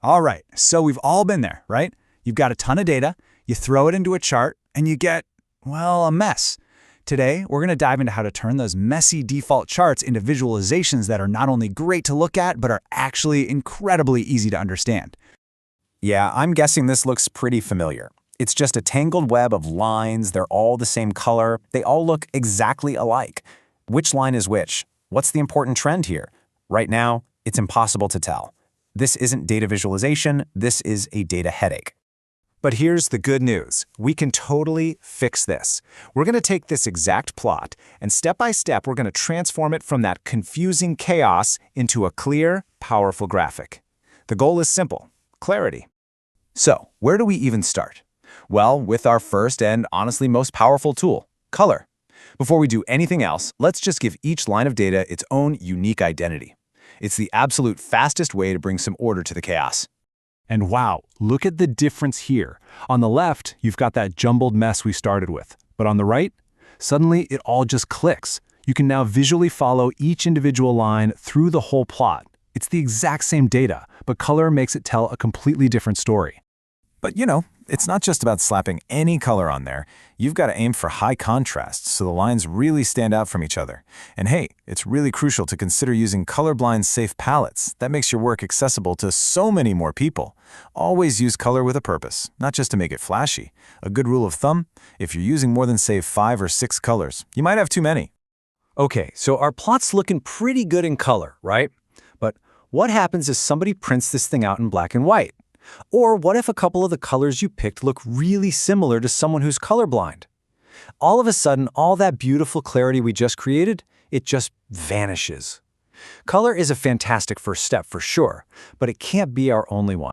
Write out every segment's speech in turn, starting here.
All right, so we've all been there, right? You've got a ton of data, you throw it into a chart, and you get, well, a mess. Today, we're going to dive into how to turn those messy default charts into visualizations that are not only great to look at, but are actually incredibly easy to understand. Yeah, I'm guessing this looks pretty familiar. It's just a tangled web of lines, they're all the same color, they all look exactly alike. Which line is which? What's the important trend here? Right now, it's impossible to tell. This isn't data visualization, this is a data headache. But here's the good news. We can totally fix this. We're going to take this exact plot, and step by step, we're going to transform it from that confusing chaos into a clear, powerful graphic. The goal is simple: clarity. So, where do we even start? Well, with our first and honestly most powerful tool, color. Before we do anything else, let's just give each line of data its own unique identity. It's the absolute fastest way to bring some order to the chaos. And wow, look at the difference here. On the left, you've got that jumbled mess we started with. But on the right, suddenly it all just clicks. You can now visually follow each individual line through the whole plot. It's the exact same data, but color makes it tell a completely different story. But it's not just about slapping any color on there. You've got to aim for high contrast so the lines really stand out from each other. And hey, it's really crucial to consider using colorblind safe palettes. That makes your work accessible to so many more people. Always use color with a purpose, not just to make it flashy. A good rule of thumb: if you're using more than, say, 5 or 6 colors, you might have too many. Okay, so our plot's looking pretty good in color, right? But what happens if somebody prints this thing out in black and white? Or what if a couple of the colors you picked look really similar to someone who's colorblind? All of a sudden, all that beautiful clarity we just created, it just vanishes. Color is a fantastic first step for sure, but it can't be our only one.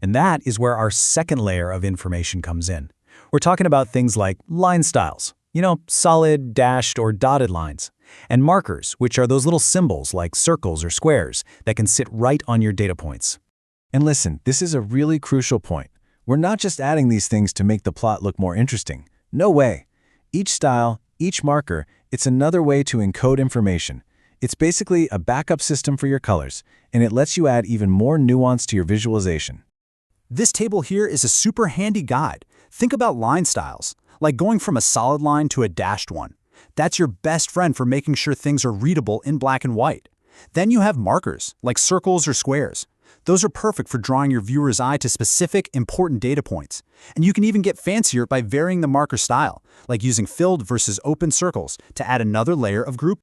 And that is where our second layer of information comes in. We're talking about things like line styles, solid, dashed, or dotted lines, and markers, which are those little symbols like circles or squares that can sit right on your data points. And listen, this is a really crucial point. We're not just adding these things to make the plot look more interesting. No way. Each style, each marker, it's another way to encode information. It's basically a backup system for your colors, and it lets you add even more nuance to your visualization. This table here is a super handy guide. Think about line styles, like going from a solid line to a dashed one. That's your best friend for making sure things are readable in black and white. Then you have markers, like circles or squares. Those are perfect for drawing your viewer's eye to specific, important data points. And you can even get fancier by varying the marker style, like using filled versus open circles to add another layer of group.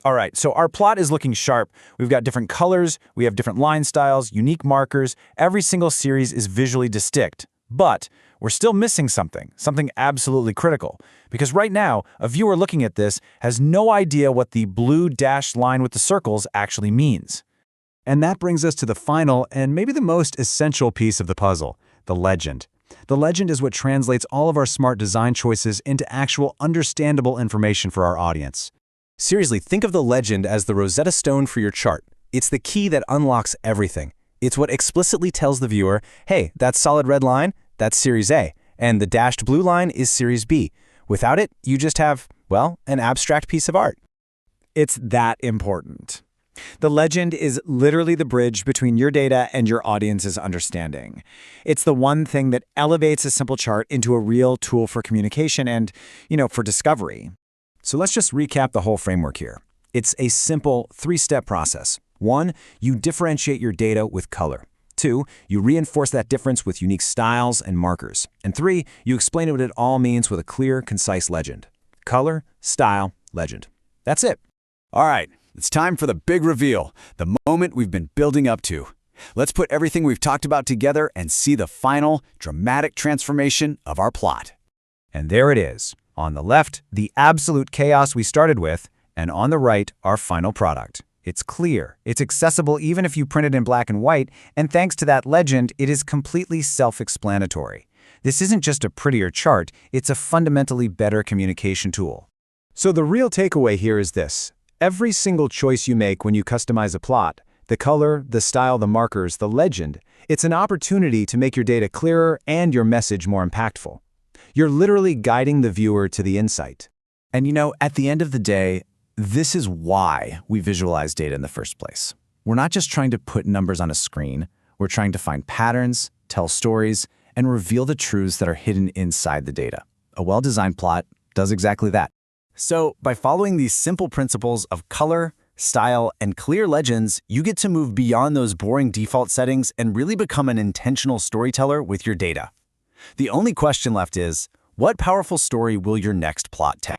All right, so our plot is looking sharp. We've got different colors, we have different line styles, unique markers. Every single series is visually distinct. But we're still missing something absolutely critical. Because right now, a viewer looking at this has no idea what the blue dashed line with the circles actually means. And that brings us to the final and maybe the most essential piece of the puzzle, the legend. The legend is what translates all of our smart design choices into actual understandable information for our audience. Seriously, think of the legend as the Rosetta Stone for your chart. It's the key that unlocks everything. It's what explicitly tells the viewer, hey, that solid red line, that's Series A, and the dashed blue line is Series B. Without it, you just have, well, an abstract piece of art. It's that important. The legend is literally the bridge between your data and your audience's understanding. It's the one thing that elevates a simple chart into a real tool for communication and, for discovery. So let's just recap the whole framework here. It's a simple 3-step process. 1, you differentiate your data with color. 2, you reinforce that difference with unique styles and markers. And 3, you explain what it all means with a clear, concise legend. Color, style, legend. That's it. All right. It's time for the big reveal, the moment we've been building up to. Let's put everything we've talked about together and see the final, dramatic transformation of our plot. And there it is. On the left, the absolute chaos we started with, and on the right, our final product. It's clear, it's accessible even if you print it in black and white, and thanks to that legend, it is completely self-explanatory. This isn't just a prettier chart, it's a fundamentally better communication tool. So the real takeaway here is this. Every single choice you make when you customize a plot, the color, the style, the markers, the legend, it's an opportunity to make your data clearer and your message more impactful. You're literally guiding the viewer to the insight. And at the end of the day, this is why we visualize data in the first place. We're not just trying to put numbers on a screen. We're trying to find patterns, tell stories, and reveal the truths that are hidden inside the data. A well-designed plot does exactly that. So, by following these simple principles of color, style, and clear legends, you get to move beyond those boring default settings and really become an intentional storyteller with your data. The only question left is, what powerful story will your next plot tell?